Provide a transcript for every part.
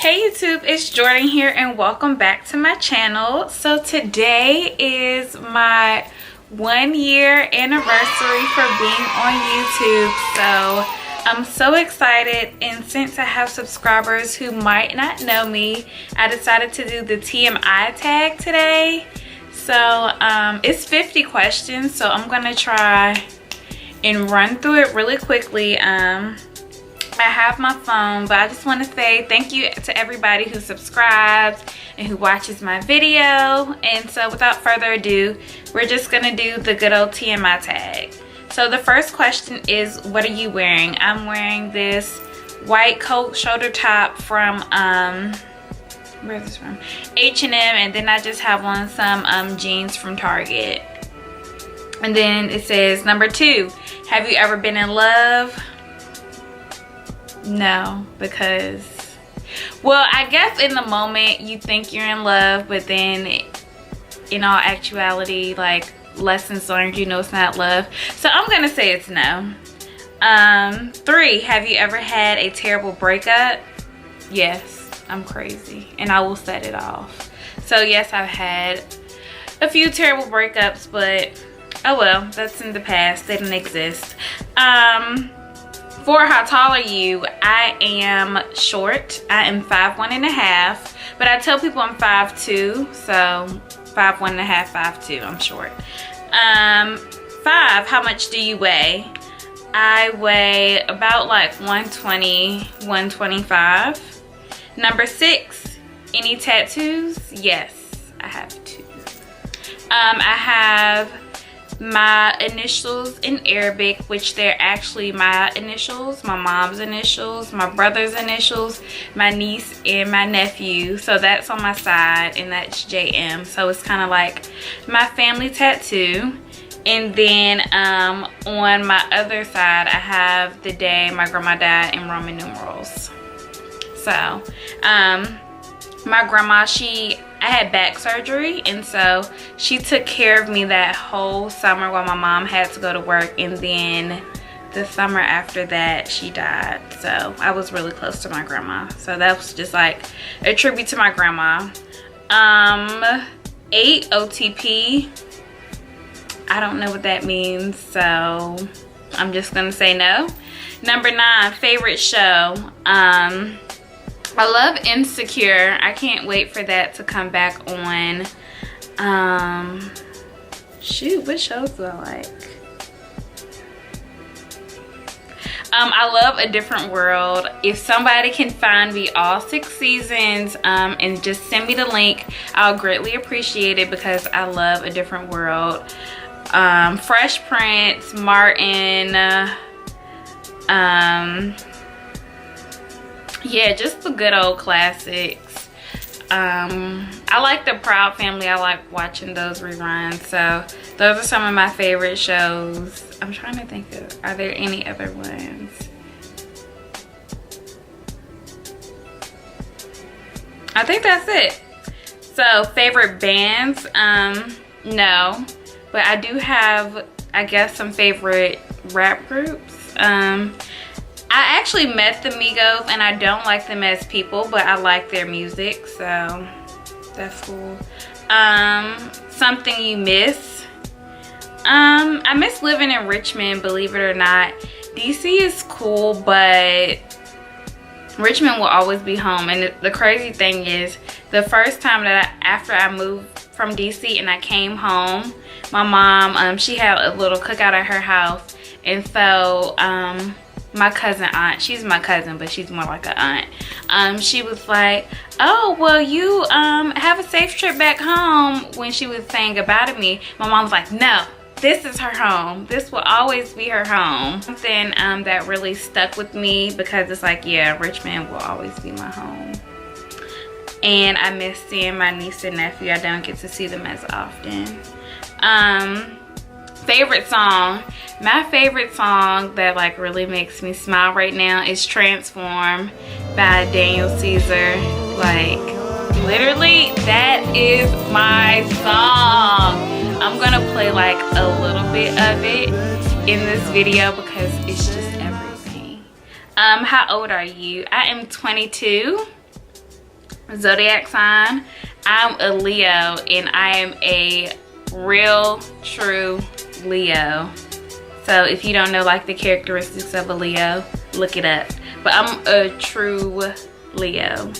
Hey YouTube, it's Jordan here and welcome back to my channel. So today is my 1 year anniversary for being on YouTube. So I'm so excited, and since I have subscribers who might not know me, I decided to do the TMI tag today. So it's 50 questions, so I'm gonna try and run through it really quickly. I have my phone, but I just want to say thank you to everybody who subscribes and who watches my video. And so without further ado, we're just gonna do the good old TMI tag. So the first question is, what are you wearing? I'm wearing this white coat shoulder top from where's this from? H&M, and then I just have on some jeans from Target. And then it says number 2, have you ever been in love? No, because, well, I guess in the moment you think you're in love, but then in all actuality, like, lessons learned, you know it's not love. So I'm gonna say it's no. 3, have you ever had a terrible breakup? Yes, I'm crazy and I will set it off. So yes, I've had a few terrible breakups, but oh well, that's in the past. They didn't exist. 4, how tall are you? I am short. I am 5'1½", but I tell people I'm 5'2", so 5'1½", 5'2", I'm short. 5, how much do you weigh? I weigh about like 120, 125. Number 6, any tattoos? Yes, I have 2. I have my initials in Arabic, which they're actually my initials, my mom's initials, my brother's initials, my niece and my nephew. So that's on my side, and that's JM. So it's kind of like my family tattoo. And then on my other side, I have the day my grandma died in Roman numerals. So my grandma, I had back surgery, and so she took care of me that whole summer while my mom had to go to work, and then the summer after that she died. So I was really close to my grandma, so that was just like a tribute to my grandma. 8, OTP, I don't know what that means, so I'm just gonna say no. Number 9, favorite show. I love Insecure. I can't wait for that to come back on. Shoot, what shows do I like? I love A Different World. If somebody can find me all 6 seasons and just send me the link, I'll greatly appreciate it, because I love A Different World. Fresh Prince, Martin, yeah, just the good old classics. I like the Proud Family. I like watching those reruns. So those are some of my favorite shows. I'm trying to think of, are there any other ones? I think that's it. So favorite bands, no, but I do have, I guess, some favorite rap groups. I actually met the Migos, and I don't like them as people, but I like their music, so that's cool. Something you miss? I miss living in Richmond, believe it or not. DC is cool, but Richmond will always be home. And the crazy thing is, the first time that after I moved from DC and I came home, my mom, she had a little cookout at her house, and so my cousin aunt, she's my cousin, but she's more like an aunt, she was like, oh, well, you have a safe trip back home, when she was saying goodbye to me. My mom was like, no, this is her home. This will always be her home. Something that really stuck with me, because it's like, yeah, Richmond will always be my home. And I miss seeing my niece and nephew. I don't get to see them as often. Favorite song? My favorite song that like really makes me smile right now is Transform by Daniel Caesar. Like, literally, that is my song. I'm gonna play like a little bit of it in this video because it's just everything. How old are you? I am 22. zodiac sign. I'm a Leo, and I am a real, true Leo. So if you don't know like the characteristics of a Leo, look it up. But I'm a true Leo.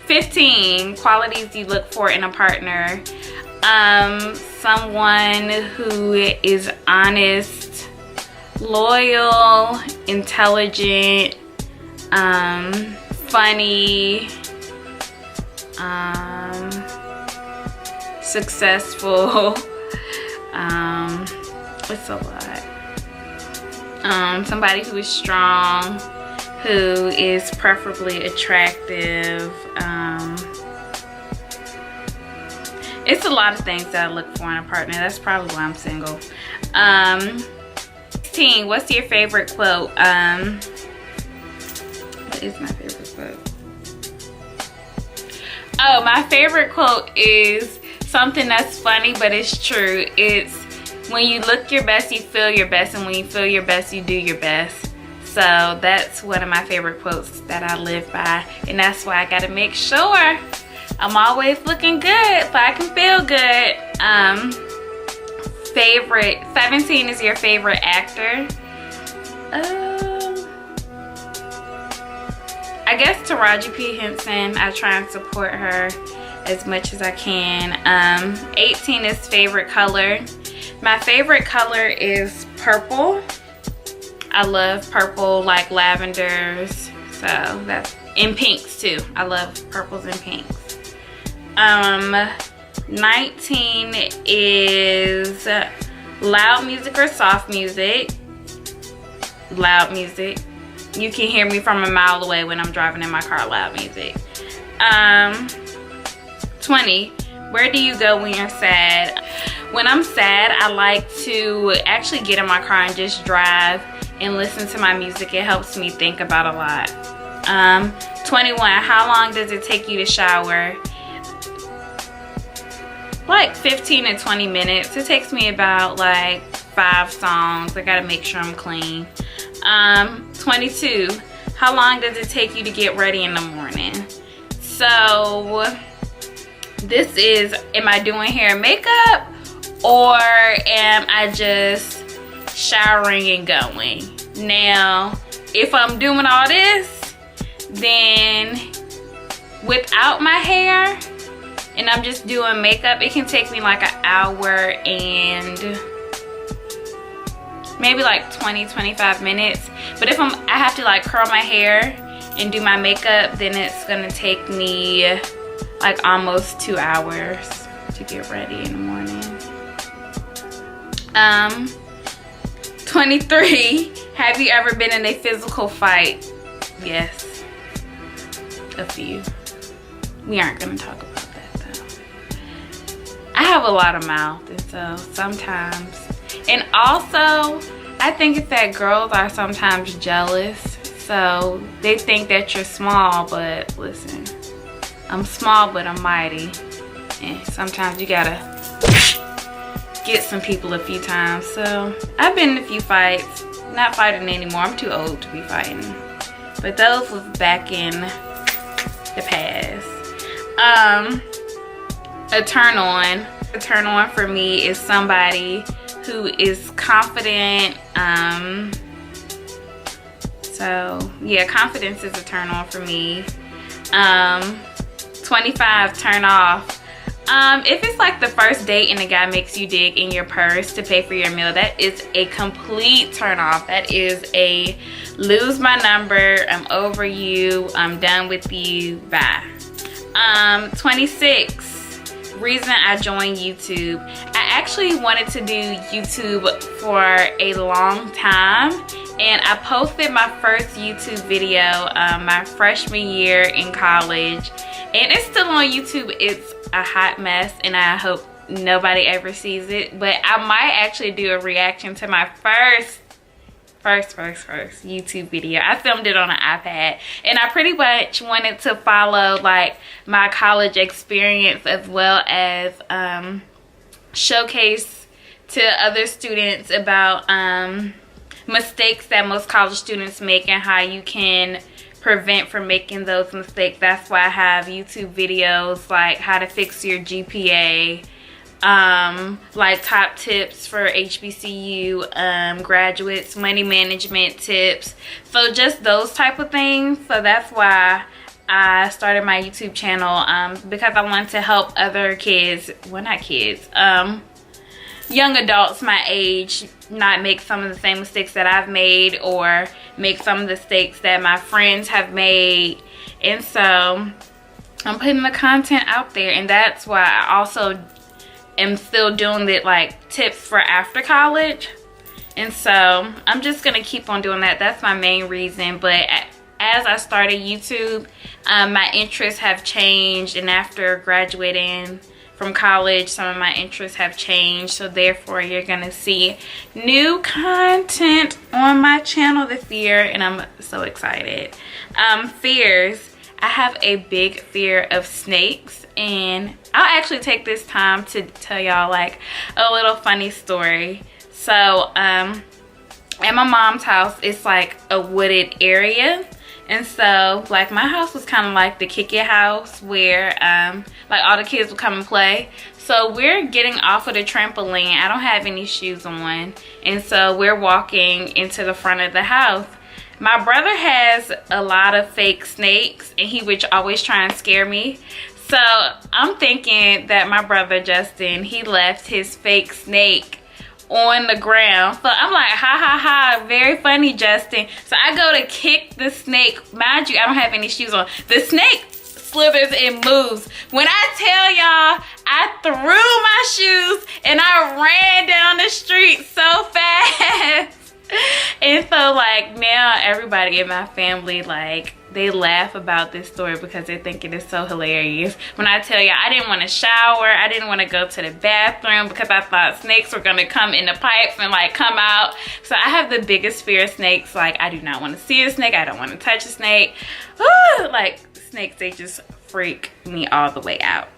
15 qualities you look for in a partner. Someone who is honest, loyal, intelligent, funny, successful. It's a lot. Somebody who is strong, who is preferably attractive. It's a lot of things that I look for in a partner. That's probably why I'm single. 16, what's your favorite quote? What is my favorite quote? Oh, my favorite quote is something that's funny, but it's true. It's, when you look your best, you feel your best, and when you feel your best, you do your best. So that's one of my favorite quotes that I live by, and that's why I gotta make sure I'm always looking good so I can feel good. 17 is your favorite actor. I guess Taraji P. Henson. I try and support her as much as I can. 18 is favorite color. My favorite color is purple. I love purple, like lavenders. So that's, and pinks too. I love purples and pinks. 19 is loud music or soft music. Loud music. You can hear me from a mile away when I'm driving in my car. Loud music. 20, where do you go when you're sad? When I'm sad, I like to actually get in my car and just drive and listen to my music. It helps me think about a lot. 21, how long does it take you to shower? Like 15 to 20 minutes. It takes me about like 5 songs. I gotta make sure I'm clean. 22, how long does it take you to get ready in the morning? So this is, am I doing hair and makeup, or am I just showering and going? Now, if I'm doing all this, then without my hair and I'm just doing makeup, it can take me like an hour and maybe like 20-25 minutes. But if I have to like curl my hair and do my makeup, then it's gonna take me like almost 2 hours to get ready in the morning. 23, have you ever been in a physical fight? Yes, a few. We aren't gonna talk about that though. I have a lot of mouth, and so sometimes, and also I think it's that girls are sometimes jealous, so they think that you're small, but listen, I'm small but I'm mighty, and sometimes you gotta get some people a few times. So I've been in a few fights, not fighting anymore, I'm too old to be fighting, but those was back in the past. A turn on for me is somebody who is confident. So yeah, confidence is a turn on for me. 25, turn off. If it's like the first date and the guy makes you dig in your purse to pay for your meal, that is a complete turn off. That is a lose my number, I'm over you, I'm done with you, bye. 26, reason I joined YouTube. I actually wanted to do YouTube for a long time, and I posted my first YouTube video my freshman year in college, and it's still on YouTube. It's a hot mess, and I hope nobody ever sees it, but I might actually do a reaction to my first YouTube video. I filmed it on an iPad, and I pretty much wanted to follow like my college experience, as well as showcase to other students about mistakes that most college students make and how you can prevent from making those mistakes. That's why I have YouTube videos like how to fix your GPA, like top tips for HBCU graduates, money management tips, so just those type of things. So that's why I started my YouTube channel, because I want to help other kids, well, not kids, young adults my age not make some of the same mistakes that I've made, or make some of the mistakes that my friends have made. And so I'm putting the content out there, and that's why I also am still doing it, like tips for after college. And so I'm just gonna keep on doing that. That's my main reason. But as I started YouTube, my interests have changed, and after graduating from college, some of my interests have changed. So therefore you're gonna see new content on my channel this year, and I'm so excited. Fears. I have a big fear of snakes, and I'll actually take this time to tell y'all like a little funny story. So at my mom's house, it's like a wooded area, and so like my house was kind of like the kick it house where like all the kids would come and play. So we're getting off of the trampoline. I don't have any shoes on, and so we're walking into the front of the house. My brother has a lot of fake snakes, and he would always try and scare me. So I'm thinking that my brother Justin, he left his fake snake on the ground. So I'm like, ha ha ha, very funny, Justin. So I go to kick the snake. Mind you, I don't have any shoes on. The snake slithers and moves. When I tell y'all, I threw my shoes and I ran down the street so fast. And so like now everybody in my family, like they laugh about this story because they think it is so hilarious. When I tell you I didn't want to shower, I didn't want to go to the bathroom because I thought snakes were gonna come in the pipes and like come out. So I have the biggest fear of snakes. Like I do not want to see a snake, I don't want to touch a snake. Ooh, like snakes, they just freak me all the way out.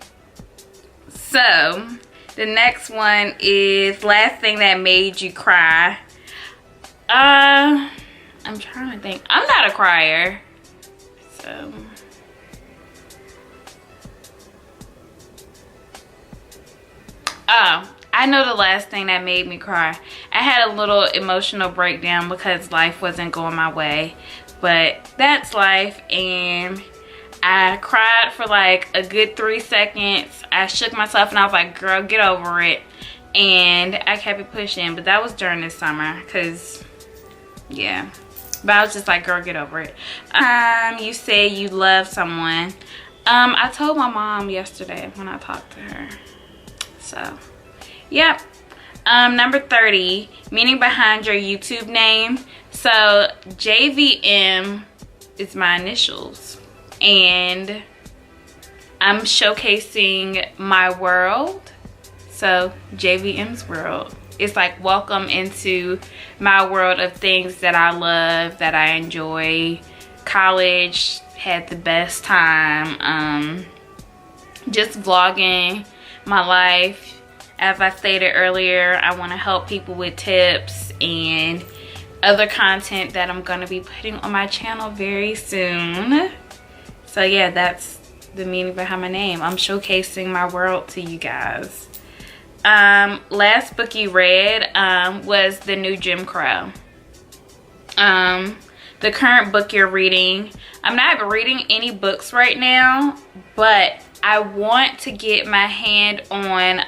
So the next one is last thing that made you cry. I'm trying to think. I'm not a crier, so I know the last thing that made me cry. I had a little emotional breakdown because life wasn't going my way, but that's life, and I cried for like a good 3 seconds. I shook myself and I was like, girl, get over it, and I kept it pushing. But that was during the summer, because yeah, but I was just like, girl, get over it. You say you love someone. I told my mom yesterday when I talked to her. So yep. Number 30, meaning behind your YouTube name. So JVM is my initials, and I'm showcasing my world. So JVM's world. It's like welcome into my world of things that I love, that I enjoy. College, had the best time. Just vlogging my life. As I stated earlier, I want to help people with tips and other content that I'm going to be putting on my channel very soon. So yeah, that's the meaning behind my name. I'm showcasing my world to you guys. Last book you read was The New Jim Crow. The current book you're reading, I'm not reading any books right now, but I want to get my hand on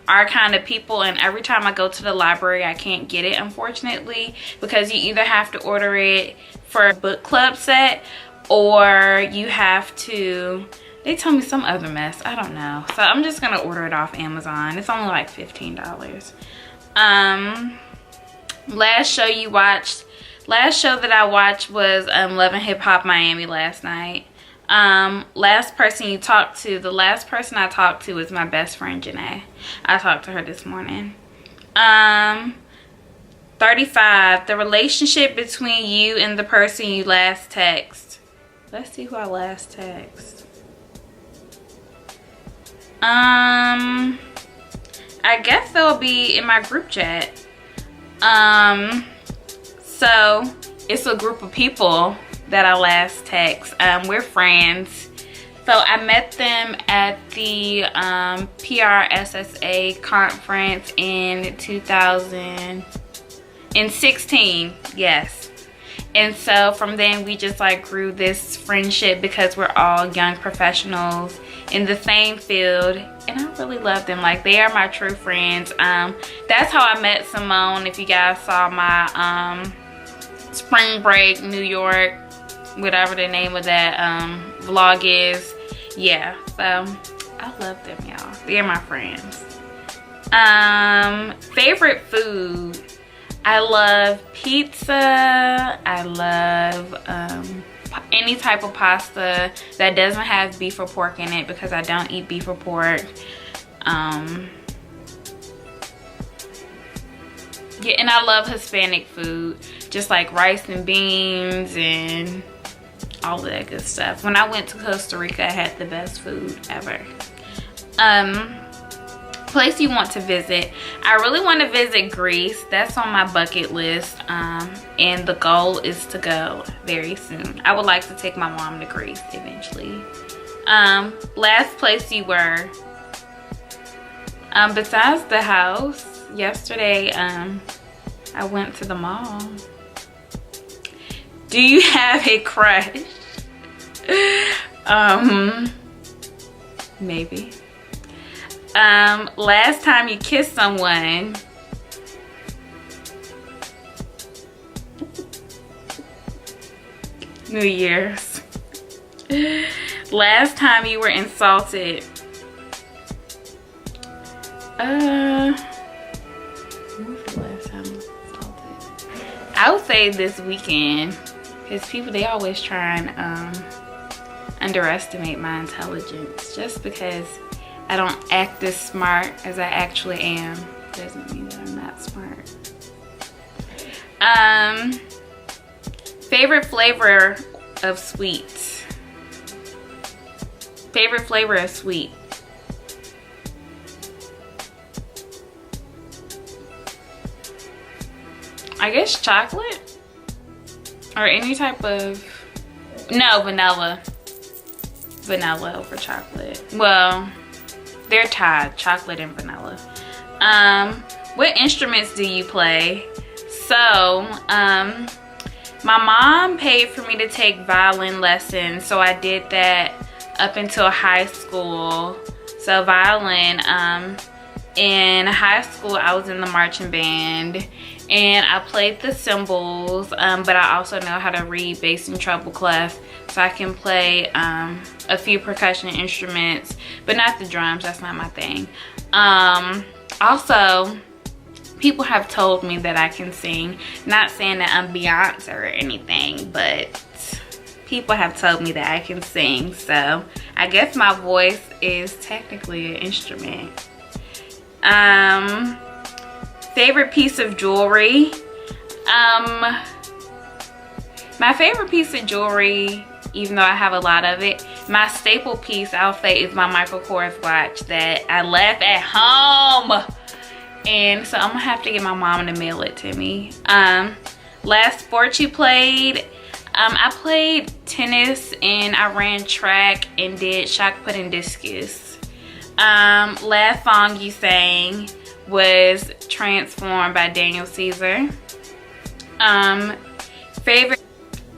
Our Kind of People, and every time I go to the library I can't get it, unfortunately, because you either have to order it for a book club set, or you have to, they told me some other mess, I don't know. So I'm just gonna order it off Amazon. It's only like $15. Last show that I watched was Love and Hip Hop Miami last night. Last person you talked to, the last person I talked to was my best friend Janae. I talked to her this morning. 35, the relationship between you and the person you last text. Let's see who I last text. I guess they'll be in my group chat. So it's a group of people that I last text. We're friends. So I met them at the PRSSA conference in 2016, yes. And so from then we just like grew this friendship because we're all young professionals in the same field, and I really love them. Like, they are my true friends. That's how I met Simone. If you guys saw my spring break New York, whatever the name of that vlog is, yeah. So I love them, y'all. They're my friends. Favorite food, I love pizza. I love any type of pasta that doesn't have beef or pork in it, because I don't eat beef or pork. Yeah, and I love Hispanic food, just like rice and beans and all of that good stuff. When I went to Costa Rica, I had the best food ever. Place you want to visit, I really want to visit Greece. That's on my bucket list, and the goal is to go very soon. I would like to take my mom to Greece eventually. Last place you were, besides the house, yesterday I went to the mall. Do you have a crush? Maybe. Last time you kissed someone. New Year's. Last time you were insulted. When was the last time I was insulted? I would say this weekend, because people, they always try and underestimate my intelligence. Just because I don't act as smart as I actually am doesn't mean that I'm not smart. Favorite flavor of sweets. Favorite flavor of sweet. I guess chocolate or any type of, no, vanilla. Vanilla over chocolate. Well, they're tied, chocolate and vanilla. What instruments do you play? So, my mom paid for me to take violin lessons, so I did that up until high school. So violin, in high school I was in the marching band, and I played the cymbals, but I also know how to read bass and treble clef, so I can play a few percussion instruments, but not the drums. That's not my thing. Also, people have told me that I can sing. Not saying that I'm Beyonce or anything, but people have told me that I can sing, so I guess my voice is technically an instrument. Favorite piece of jewelry. My favorite piece of jewelry, even though I have a lot of it, my staple piece, I'll say, is my Michael Kors watch that I left at home. And so I'm gonna have to get my mom to mail it to me. Last sport you played. I played tennis, and I ran track and did shot put and discus. Last song you sang was Transformed by Daniel Caesar. Favorite,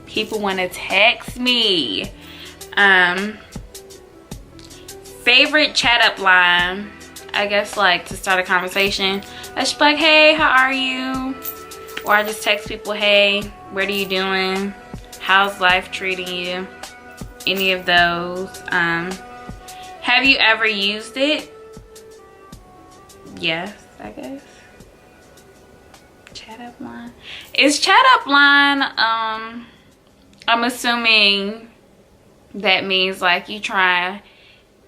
people want to text me. Favorite chat up line, I guess, like to start a conversation, I just be like, hey, how are you? Or I just text people, hey, what are you doing? How's life treating you? Any of those. Have you ever used it? Yes, I guess. Chat up line. Is chat up line, I'm assuming that means like you try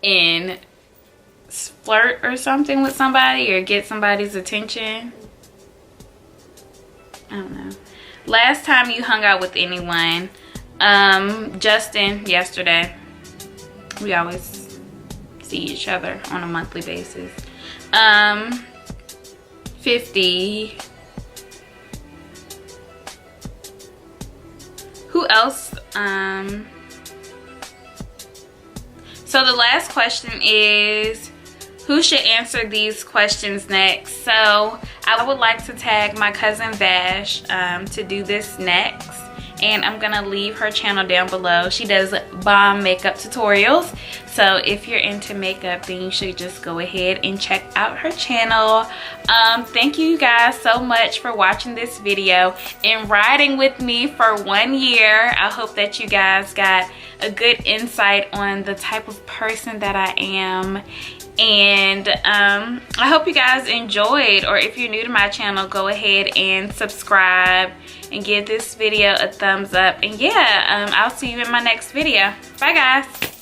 and flirt or something with somebody or get somebody's attention. I don't know. Last time you hung out with anyone. Justin, yesterday. We always see each other on a monthly basis. 50. Who else So the last question is, who should answer these questions next? So I would like to tag my cousin Vash to do this next. And I'm gonna leave her channel down below. She does bomb makeup tutorials. So if you're into makeup, then you should just go ahead and check out her channel. Thank you guys so much for watching this video and riding with me for 1 year. I hope that you guys got a good insight on the type of person that I am. And I hope you guys enjoyed, or if you're new to my channel, go ahead and subscribe and give this video a thumbs up. And yeah, I'll see you in my next video. Bye guys.